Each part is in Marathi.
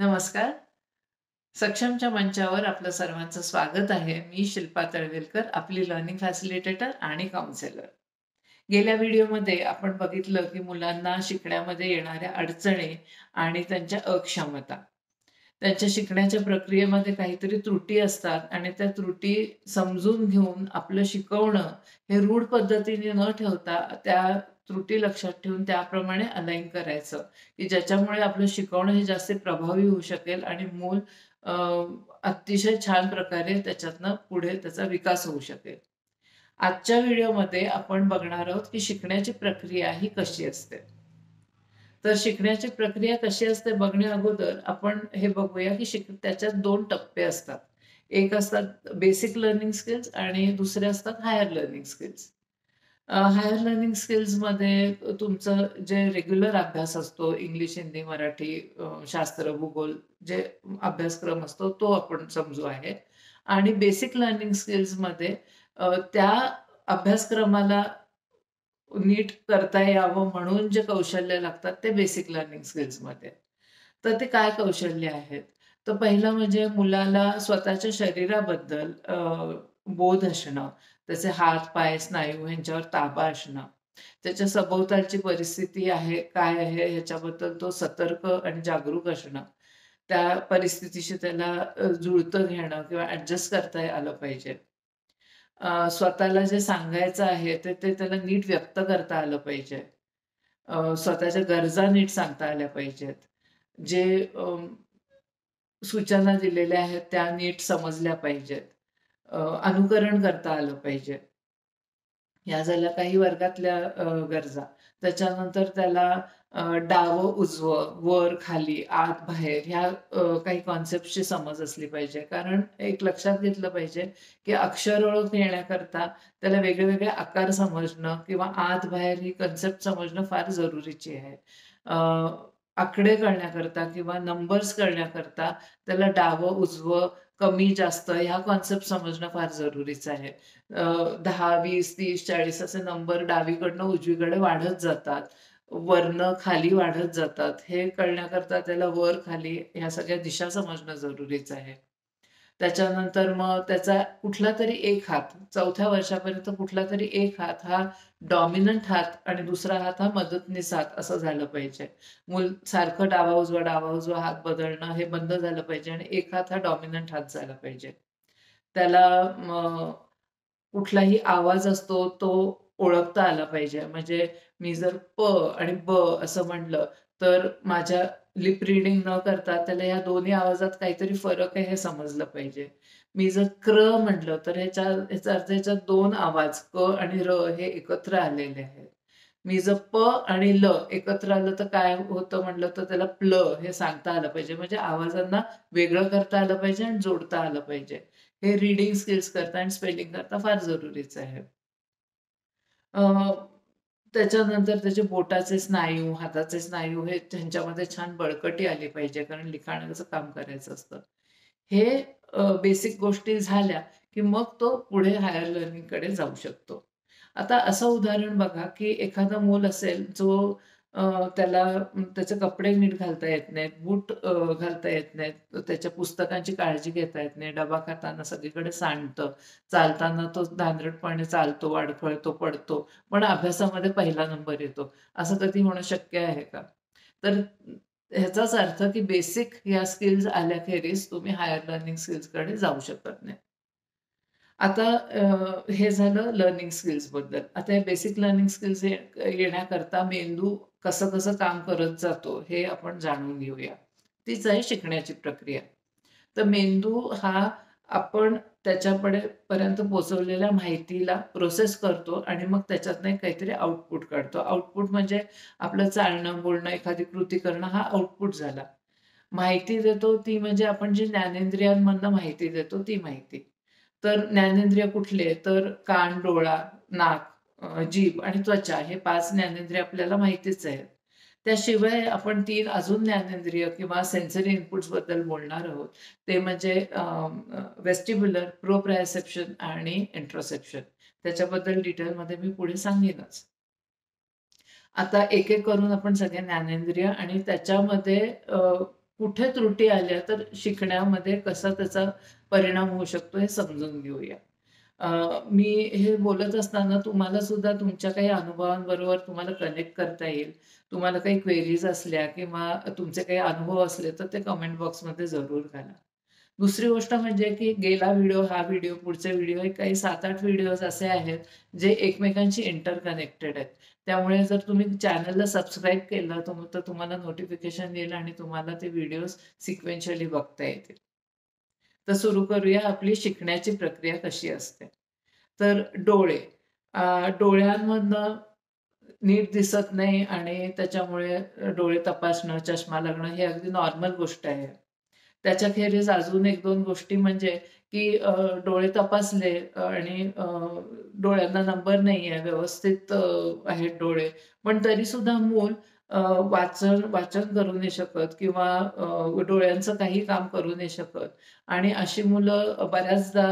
नमस्कार. सक्षमच्या मंचावर आपलं सर्वांचं स्वागत आहे. मी शिल्पा तळवेलकर, आपली लर्निंग फॅसिलिटेटर आणि काउन्सिलर. गेल्या व्हिडिओमध्ये आपण बघितलं की मुलांना शिकण्यामध्ये येणाऱ्या अडचणी आणि त्यांच्या अक्षमता. त्यांच्या शिकण्याच्या प्रक्रियेमध्ये काहीतरी त्रुटी असतात आणि त्या त्रुटी समजून घेऊन आपलं शिकवणं हे रूढ पद्धतीने न ठेवता त्या त्रुटी लक्षात ठेवून त्याप्रमाणे अलाइन करायचं, की ज्याच्यामुळे आपलं शिकवणं हे जास्त प्रभावी होऊ शकेल आणि मूल अ, अतिशय छान प्रकारे त्याच्यातनं पुढे त्याचा विकास होऊ शकेल. आजच्या व्हिडिओमध्ये आपण बघणार आहोत, की शिकण्याची प्रक्रिया ही कशी असते. तर शिकण्याची प्रक्रिया कशी असते बघण्या अगोदर आपण हे बघूया, की त्याच्यात 2 टप्पे असतात. एक असतात बेसिक लर्निंग स्किल्स आणि दुसरे असतात higher learning skills. Higher learning स्किल्समध्ये तुमचं जे रेग्युलर अभ्यास असतो, इंग्लिश, हिंदी, मराठी, शास्त्र, भूगोल जे अभ्यासक्रम असतो तो आपण समजू आहे. आणि बेसिक लर्निंग स्किल्समध्ये त्या अभ्यासक्रमाला नीट करता यावं म्हणून जे कौशल्य लागतात ते बेसिक लर्निंग स्किल्समध्ये. तर ते काय कौशल्य आहेत? तर पहिलं म्हणजे मुलाला स्वतःच्या शरीराबद्दल बोध असणं, त्याचे हात, पाय, स्नायू ह्यांच्यावर ताबा असणं, त्याच्या सभोवतालची परिस्थिती आहे, काय आहे ह्याच्याबद्दल तो सतर्क आणि जागरूक असणं. त्या परिस्थितीशी त्याला जुळतं घेणं किंवा ॲडजस्ट करता आलं पाहिजे. स्वतःला जे सांगायचं आहे ते त्याला नीट व्यक्त करता आलं पाहिजे. स्वतःच्या गरजा नीट सांगता आल्या पाहिजेत. जे सूचना दिलेल्या आहेत त्या नीट समजल्या पाहिजेत. अनुकरण करता आलं पाहिजे. ह्या झाल्या काही वर्गातल्या गरजा. त्याच्यानंतर त्याला डावं, उजवं, वर, खाली, आत, बाहेर ह्या काही कॉन्सेप्टची समज असली पाहिजे. कारण एक लक्षात घेतलं पाहिजे, की अक्षर ओळख येण्याकरता त्याला वेगळे-वेगळे आकार समजणं किंवा आत-बाहेर ही कन्सेप्ट समजणं फार जरुरीची आहे. अ, आकडे कळण्याकरता किंवा नंबर्स कळण्याकरता त्याला डावं, उजवं, कमी, जास्त ह्या कॉन्सेप्ट समजणं फार जरुरीचं आहे. 10, 20, 30, 40 असे नंबर डावीकडनं उजवीकडे वाढत जातात. वरनं खाली वाढत जातात. हे कळण्याकरता त्याला वर, खाली ह्या सगळ्या दिशा समजणं जरुरीचं आहे. त्याच्यानंतर मग त्याचा कुठलातरी एक हात 4थ्या वर्षापर्यंत कुठलातरी एक हात हा डॉमिनंट हात आणि दुसरा हात हा मदतनीस हात असं झालं पाहिजे. मूल सारखं डावा-उजवा, डावा-उजवा हात बदलणं हे बंद झालं पाहिजे आणि एक हात हा डॉमिनंट हात झाला पाहिजे. त्याला कुठलाही आवाज असतो तो ओळखता आला पाहिजे. म्हणजे मी जर प आणि ब असं म्हटलं, तर माझ्या लिप रीडिंग न करता त्याला ह्या दोन्ही आवाजात काहीतरी फरक आहे हे समजलं पाहिजे. मी जर क्र म्हटलं, तर ह्याचा अर्थ ह्याच्यात 2 आवाज क आणि र हे एकत्र आलेले आहेत. मी जर प आणि ल एकत्र आलं तर काय होतं म्हटलं, तर त्याला प्ल हे सांगता आलं पाहिजे. म्हणजे आवाजांना वेगळं करता आलं पाहिजे आणि जोडता आलं पाहिजे. हे रीडिंग स्किल्स करता आणि स्पेलिंग करता फार जरुरीचं आहे. अ, त्याच्यानंतर त्याचे बोटाचे स्नायू, हाताचे स्नायू हे त्यांच्यामध्ये छान बळकटी आली पाहिजे, कारण लिखाणाचं काम करायचं असतं. हे बेसिक गोष्टी झाल्या, की मग तो पुढे हायर लर्निंगकडे जाऊ शकतो. आता असं उदाहरण बघा, की एखादं मूल असेल जो अ, त्याला त्याचे कपडे नीट घालता येत नाहीत, बूट घालता येत नाहीत, त्याच्या पुस्तकांची काळजी घेता येत नाही, डबा खाताना सगळीकडे सांडतं, चालताना तो धांदरटपणे चालतो, अडखळतो, पडतो, पण अभ्यासामध्ये पहिला नंबर येतो. असं कधी होणं शक्य आहे का? तर ह्याचाच अर्थ की बेसिक ह्या स्किल्स आल्याखेरीज तुम्ही हायर लर्निंग स्किल्सकडे जाऊ शकत नाही. आता हे झालं लर्निंग स्किल्सबद्दल. आता हे बेसिक लर्निंग स्किल्स येण्याकरता मेंदू कसं-कसं काम करत जातो, हे आपण जाणून घेऊया. तीच आहे शिकण्याची प्रक्रिया. तर मेंदू हा आपण त्याच्याकडे पर्यंत पोहोचवलेल्या माहितीला प्रोसेस करतो आणि मग त्याच्यातनं एक काहीतरी आउटपुट काढतो. आउटपुट म्हणजे आपलं चालणं, बोलणं, एखादी कृती करणं हा आउटपुट झाला. माहिती देतो ती म्हणजे आपण जी ज्ञानेंद्रियांमधनं माहिती देतो ती माहिती. तर ज्ञानेंद्रिय कुठले? तर कान, डोळा, नाक, जीभ आणि त्वचा हे 5 ज्ञानेंद्रिय आपल्याला माहितीच आहेत. त्याशिवाय आपण 3 अजून ज्ञानेंद्रिय किंवा सेन्सरी इनपुट्सबद्दल बोलणार आहोत. ते म्हणजे वेस्टिब्युलर, प्रोप्रायोसेप्शन आणि इंट्रोसेप्शन. त्याच्याबद्दल डिटेलमध्ये मी पुढे सांगेनच. आता एक-एक करून आपण सगळे ज्ञानेंद्रिय आणि त्याच्यामध्ये कुठे त्रुटी आल्या तर शिकण्यामध्ये कसा त्याचा परिणाम होऊ शकतो हे समजून घेऊया. मी हे बोलत असताना तुम्हाला सुद्धा तुमच्या काही अनुभवांबरोबर तुम्हाला कनेक्ट करता येईल. तुम्हाला काही क्वेरीज असल्या किंवा तुमचे काही अनुभव असले तर ते कमेंट बॉक्समध्ये जरूर घाला. दुसरी गोष्ट म्हणजे की गेला व्हिडिओ, हा व्हिडिओ, पुढचे व्हिडिओ हे काही 7-8 व्हिडिओज असे आहेत, जे एकमेकांशी इंटरकनेक्टेड आहेत. त्यामुळे जर तुम्ही चॅनलला सबस्क्राईब केलं तर तुम्हाला नोटिफिकेशन येईल आणि तुम्हाला ते व्हिडिओज सिक्वेन्शियली बघता येतील. तर सुरू करूया आपली शिकण्याची प्रक्रिया कशी असते. तर डोळे. डोळ्यांमधनं नीट दिसत नाही आणि त्याच्यामुळे डोळे तपासणं, चष्मा लागणं हे अगदी नॉर्मल गोष्ट आहे. त्याच्याखेरीज अजून 1-2 गोष्टी म्हणजे की डोळे तपासले आणि डोळ्यांना नंबर नाहीये, व्यवस्थित आहेत डोळे, पण तरीसुद्धा मूल वाचन करू नाही शकत किंवा डोळ्यांचं काही काम करू नाही शकत आणि अशी मुलं बऱ्याचदा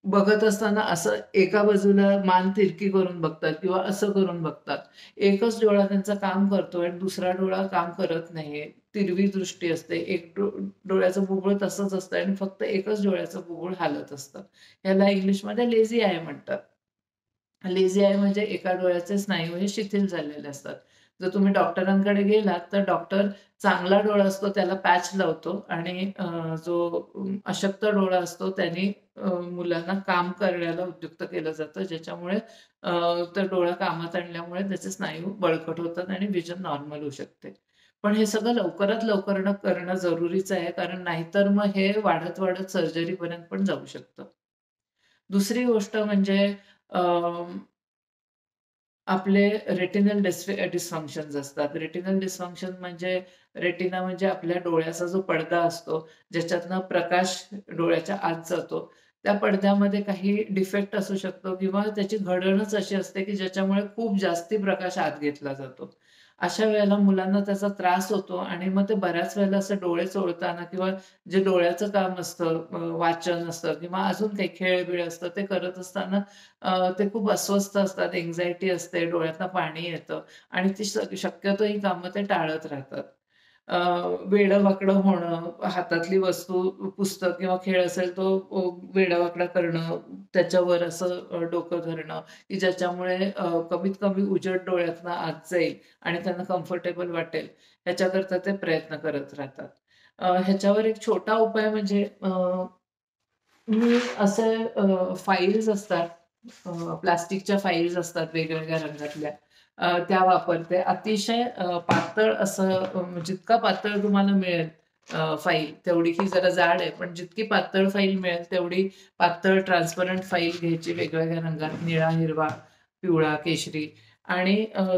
बघत असताना असं एका बाजूला मान तिरकी करून बघतात किंवा असं करून बघतात. एकच डोळा त्यांचा काम करतोय आणि दुसरा डोळा काम करत नाहीये. तिरवी दृष्टी असते. एक डोळ्याचं बुबुळ तसंच असतं आणि फक्त एकच डोळ्याचं बुबुळ हालत असतं. याला इंग्लिशमध्ये लेझी आय म्हणतात. लेझी आय म्हणजे एका डोळ्याचे स्नायू हे शिथिल झालेले असतात. जर तुम्ही डॉक्टरांकडे गेलात, तर डॉक्टर चांगला डोळा असतो त्याला पॅच लावतो आणि जो अशक्त डोळा असतो त्याने मुलांना काम करण्याला उद्युक्त केलं जातं, ज्याच्यामुळे तो डोळा कामात आणल्यामुळे त्याचे स्नायू बळकट होतात आणि व्हिजन नॉर्मल होऊ शकते. पण हे सगळं लवकरात लवकर करणं जरुरीचं आहे, कारण नाहीतर मग हे वाढत-वाढत सर्जरीपर्यंत पण जाऊ शकतं. दुसरी गोष्ट म्हणजे अ, आपले रेटिनल डिस्फंक्शन्स असतात. रेटिनल डिस्फंक्शन म्हणजे रेटिना म्हणजे आपल्या डोळ्याचा जो पडदा असतो, ज्याच्यातनं प्रकाश डोळ्याच्या आत जातो. त्या पडद्यामध्ये काही डिफेक्ट असू शकतो किंवा त्याची घडणच अशी असते, की ज्याच्यामुळे खूप जास्ती प्रकाश आत घेतला जातो. अशा वेळेला मुलांना त्याचा त्रास होतो आणि मग ते बऱ्याच वेळेला असं डोळे चोळताना किंवा जे डोळ्याचं काम असतं, वाचन असतं किंवा अजून काही खेळ-बिळ असतं, ते करत असताना ते खूप अस्वस्थ असतात, अँक्झायटी असते, डोळ्यातनं पाणी येतं आणि ती शक्यतो ही कामं ते टाळत राहतात. अ, वेडं-वाकडं होणं, हातातली वस्तू, पुस्तक किंवा खेळ असेल तो वेडावाकडा करणं, त्याच्यावर असं डोकं धरणं, की ज्याच्यामुळे कमीत कमी उजेड डोळ्यातनं आत जाईल आणि त्यांना कम्फर्टेबल वाटेल, ह्याच्याकरता ते प्रयत्न करत राहतात. ह्याच्यावर एक छोटा उपाय म्हणजे मी असे फाईल्स असतात, प्लास्टिकच्या फाईल्स असतात वेगवेगळ्या रंगातल्या. त्या वापरते. अतिशय पातळ असं जितका पातळ तुम्हाला मिळेल फाईल तेवढी ही जरा जाड आहे, पण जितकी पातळ फाईल मिळेल तेवढी पातळ ट्रान्सपरंट फाईल घ्यायची वेगवेगळ्या रंगात निळा, हिरवा, पिवळा, केशरी आणि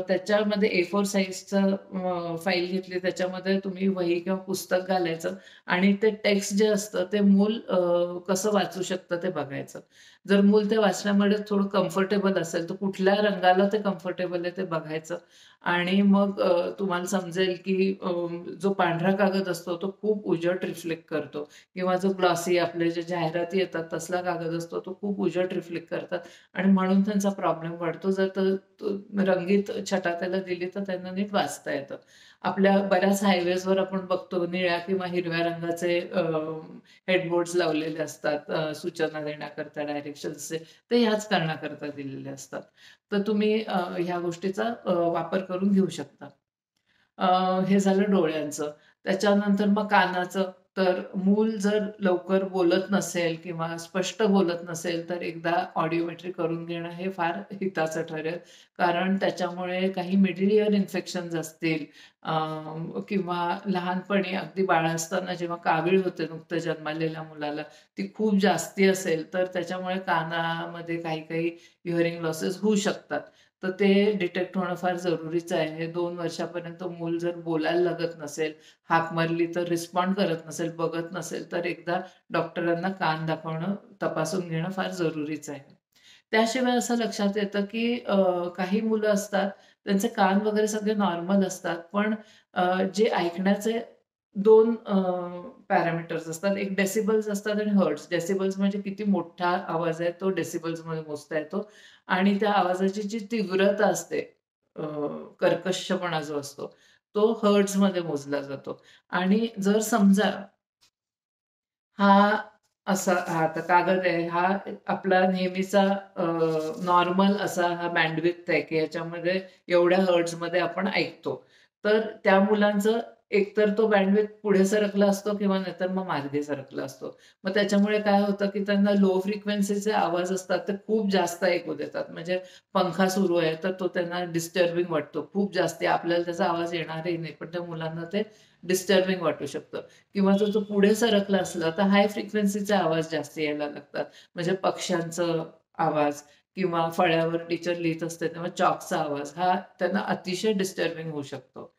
त्याच्यामध्ये A4 साइजचं फाईल घेतली त्याच्यामध्ये तुम्ही वही किंवा पुस्तक घालायचं आणि ते टेक्स्ट जे असतं ते मूल कसं वाचू शकतं ते बघायचं. जर मूल ते वाचण्यामध्ये थोडं कम्फर्टेबल असेल, तर कुठल्या रंगाला ते कम्फर्टेबल आहे ते बघायचं आणि मग तुम्हाला समजेल की जो पांढरा कागद असतो तो खूप उजेड रिफ्लेक्ट करतो किंवा जो ग्लॉसी आपले जे जाहिराती येतात तसला कागद असतो तो खूप उजेड रिफ्लेक्ट करतात आणि म्हणून त्यांचा प्रॉब्लेम वाढतो. जर तो रंगीत छटा त्याला दिली तर त्यांना नीट वाचता येतं. आपल्या बऱ्याच हायवेजवर आपण बघतो निळ्या किंवा हिरव्या रंगाचे हेडबोर्ड्स लावलेले असतात सूचना देण्याकरता डायरेक्शन्सचे. ते ह्याच कारणाकरता दिलेले असतात. तर तुम्ही ह्या गोष्टीचा वापर करून घेऊ शकता. हे झालं डोळ्यांचं. त्याच्यानंतर मग कानाचं. तर मूल जर लवकर बोलत नसेल किंवा स्पष्ट बोलत नसेल, तर एकदा ऑडिओमेट्री करून घेणं हे फार हिताचं ठरेल. कारण त्याच्यामुळे काही मिडल इयर इन्फेक्शन्स असतील किंवा लहानपणी अगदी बाळ असताना जेव्हा कावीळ होते नुकतं जन्मलेल्या मुलाला, ती खूप जास्ती असेल, तर त्याच्यामुळे कानामध्ये काही-काही हिअरिंग लॉसेस होऊ शकतात. तर ते डिटेक्ट होणं फार जरुरीचं आहे. 2 वर्षापर्यंत मूल जर बोलायला लागत नसेल, हाक मारली तर रिस्पॉन्ड करत नसेल, बघत नसेल, तर एकदा डॉक्टरांना कान दाखवणं, तपासून घेणं फार जरुरीचं आहे. त्याशिवाय असं लक्षात येतं, की काही मुलं असतात, त्यांचे कान वगैरे सगळे नॉर्मल असतात. पण जे ऐकण्याचे 2 पॅरामीटर्स असतात. एक डेसिबल्स असतात आणि हर्ट्झ. डेसिबल्स म्हणजे किती मोठा आवाज आहे, तो डेसिबल्समध्ये मोजता येतो आणि त्या आवाजाची जी तीव्रता असते, अ, कर्कशपणा जो असतो, तो हर्ट्झमध्ये मोजला जातो. आणि जर समजा हा असा हा आता कागद आहे, हा आपला नेहमीचा नॉर्मल असा हा बँडविड्थ आहे, की ह्याच्यामध्ये एवढ्या हर्ट्झमध्ये आपण ऐकतो. तर त्या मुलांचं एकतर तो बँडविड्थ पुढे सरकला असतो किंवा नाहीतर मग मागे सरकला असतो. मग त्याच्यामुळे काय होतं, की त्यांना लो फ्रिक्वेन्सीचे आवाज असतात ते खूप जास्त ऐकू देतात. म्हणजे पंखा सुरू आहे, तर तो त्यांना डिस्टर्बिंग वाटतो. खूप जास्ती आपल्याला त्याचा आवाज येणारही नाही, पण त्या मुलांना ते डिस्टर्बिंग वाटू शकतं. किंवा जर तो पुढे सरकला असला, तर हाय फ्रिक्वेन्सीचे आवाज जास्त यायला लागतात. म्हणजे पक्ष्यांचं आवाज किंवा फळ्यावर टीचर लिहित असते तेव्हा चॉकचा आवाज हा त्यांना अतिशय डिस्टर्बिंग होऊ शकतो.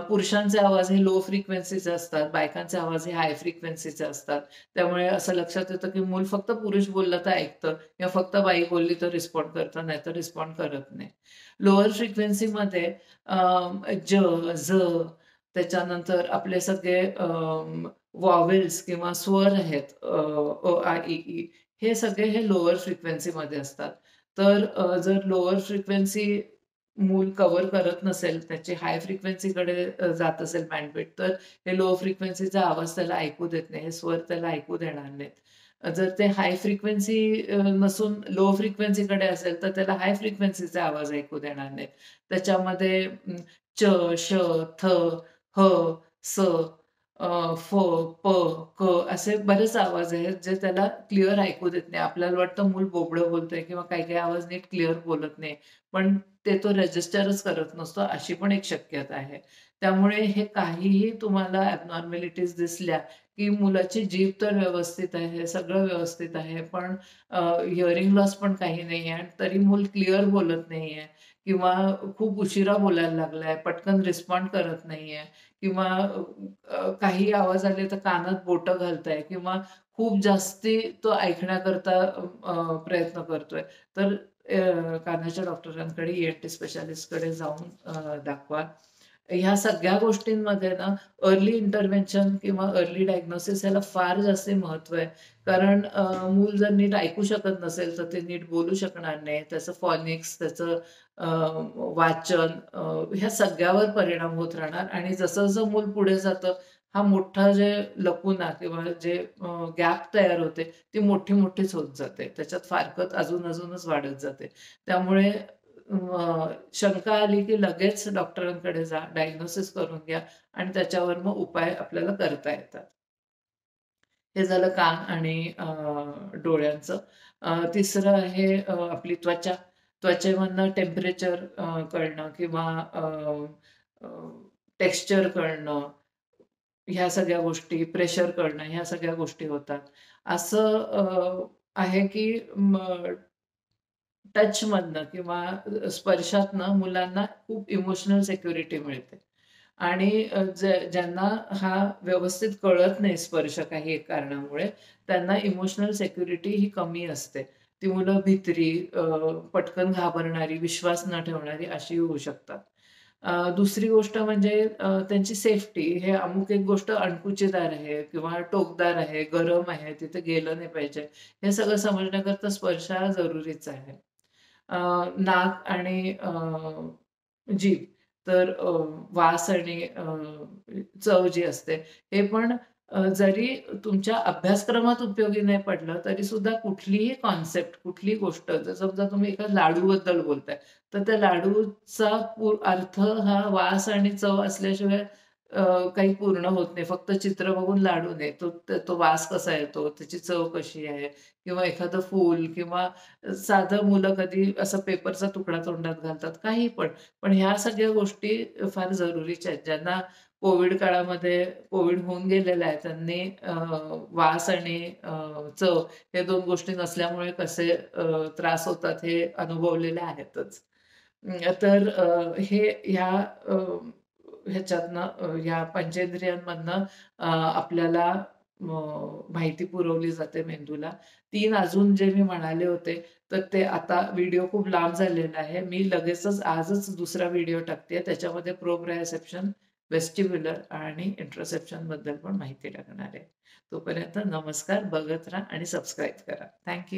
पुरुषांचे आवाज हे लो फ्रिक्वेन्सीचे असतात, बायकांचे आवाज हे हाय फ्रिक्वेन्सीचे असतात. त्यामुळे असं लक्षात येतं, की मूल फक्त पुरुष बोलला तर ऐकतं किंवा फक्त बाई बोलली तर रिस्पॉन्ड करतं, नाहीतर रिस्पॉन्ड करत नाही. लोअर फ्रिक्वेन्सीमध्ये ज, झ त्याच्यानंतर आपले सगळे वॉवेल्स किंवा स्वर आहेत अ, आ, इ, ई हे सगळे हे लोअर फ्रिक्वेन्सीमध्ये असतात. तर जर लोअर फ्रिक्वेन्सी मूल कव्हर करत नसेल, त्याची हाय फ्रिक्वेन्सीकडे जात असेल बँडविड्थ, तर हे लो फ्रिक्वेन्सीचा आवाज त्याला ऐकू देत नाही, हे स्वर त्याला ऐकू देणार नाहीत. जर ते हाय फ्रिक्वेन्सी नसून लो फ्रिक्वेन्सीकडे असेल, तर त्याला हाय फ्रिक्वेन्सीचा आवाज ऐकू देणार नाहीत. त्याच्यामध्ये च, श, थ, ह, स, फ, प, क असे बरेच आवाज आहेत, जे त्याला क्लिअर ऐकू देत नाही. आपल्याला वाटतं मूल बोबडं बोलतंय किंवा काही-काही आवाज नीट क्लिअर बोलत नाही. पण ते तो रजिस्टरच करत नसतो, अशी पण एक शक्यता आहे. त्यामुळे हे काहीही तुम्हाला ॲबनॉर्मॅलिटीज दिसल्या, की मुलाची जीभ तर व्यवस्थित आहे, सगळं व्यवस्थित आहे, पण हिअरिंग लॉस पण काही नाहीये आणि तरी मूल क्लिअर बोलत नाहीये किंवा खूप उशिरा बोलायला लागलाय, पटकन रिस्पॉन्ड करत नाहीये किंवा काही आवाज आले तर कानात बोटं घालताय किंवा खूप जास्ती तो ऐकण्याकरता प्रयत्न करतोय. तर कानाच्या डॉक्टरांकडे, ENT स्पेशालिस्टकडे जाऊन दाखवा. ह्या सगळ्या गोष्टींमध्ये ना अर्ली इंटरव्हेन्शन किंवा अर्ली डायग्नोसिस ह्याला फार जास्त महत्त्व आहे. कारण मूल जर नीट ऐकू शकत नसेल, तर ते नीट बोलू शकणार नाही. त्याचं फॉनिक्स, त्याचं वाचन ह्या सगळ्यावर परिणाम होत राहणार आणि जसं-जसं मूल पुढे जातं, हा मोठा जे लकुना किंवा जे गॅप तयार होते, ती मोठी-मोठीच होत जाते. त्याच्यात फारकत अजून-अजूनच वाढत जाते. त्यामुळे शंका आली की लगेच डॉक्टरांकडे जा, डायग्नोसिस करून घ्या आणि त्याच्यावर मग उपाय आपल्याला करता येतात. हे झालं कान आणि डोळ्यांचं. तिसरं आहे आपली त्वचा. त्वचेमधनं टेम्परेचर कळणं किंवा टेक्स्चर कळणं, ह्या सगळ्या गोष्टी, प्रेशर कळणं, ह्या सगळ्या गोष्टी होतात. असं आहे की टचमधनं किंवा स्पर्शातनं मुलांना खूप इमोशनल सिक्युरिटी मिळते. आणि ज्यांना हा व्यवस्थित कळत नाही स्पर्श काही एक कारणामुळे, त्यांना इमोशनल सिक्युरिटी ही कमी असते. ती मुलं भित्री, पटकन घाबरणारी, विश्वास न ठेवणारी अशी होऊ शकतात. दुसरी गोष्ट म्हणजे त्यांची सेफ्टी. हे अमुक एक गोष्ट अणकुचीदार आहे किंवा टोकदार आहे, गरम आहे, तिथे गेलं नाही पाहिजे. हे सगळं समजण्याकरता स्पर्श हा जरुरीच आहे. नाक आणि जीभ तर वास आणि चव जी असते, हे पण जरी तुमच्या अभ्यासक्रमात उपयोगी नाही पडलं, तरी सुद्धा कुठलीही कॉन्सेप्ट, कुठलीही गोष्ट जर समजा तुम्ही एका लाडूबद्दल बोलताय, तर त्या लाडूचा अर्थ हा वास आणि चव असल्याशिवाय काही पूर्ण होत नाही. फक्त चित्र बघून लाडू नाही. तो वास कसा येतो, त्याची चव कशी आहे किंवा एखादं फूल किंवा साधं मुलं कधी असं पेपरचा तुकडा तोंडात घालतात, काही पण. पण ह्या सगळ्या गोष्टी फार जरुरीच्या आहेत. ज्यांना कोविड काळामध्ये कोविड होऊन गेलेला आहे, त्यांनी वास आणि चव हे 2 गोष्टी नसल्यामुळे कसे त्रास होतात हे अनुभवलेले आहेतच. तर हे ह्या ह्याच्यातनं ह्या पंचेंद्रियांमधनं आपल्याला माहिती पुरवली जाते मेंदूला. 3 अजून जे मी म्हणाले होते, तर ते आता व्हिडिओ खूप लांब झालेला आहे. मी लगेचच आजच दुसरा व्हिडिओ टाकतेय. त्याच्यामध्ये प्रोप्रायोसेप्शन, वेस्टिब्युलर आणि इंटरोसेप्शन बद्दल पण माहिती टाकणार आहे. तोपर्यंत नमस्कार. बघत राहा आणि सबस्क्राईब करा. थँक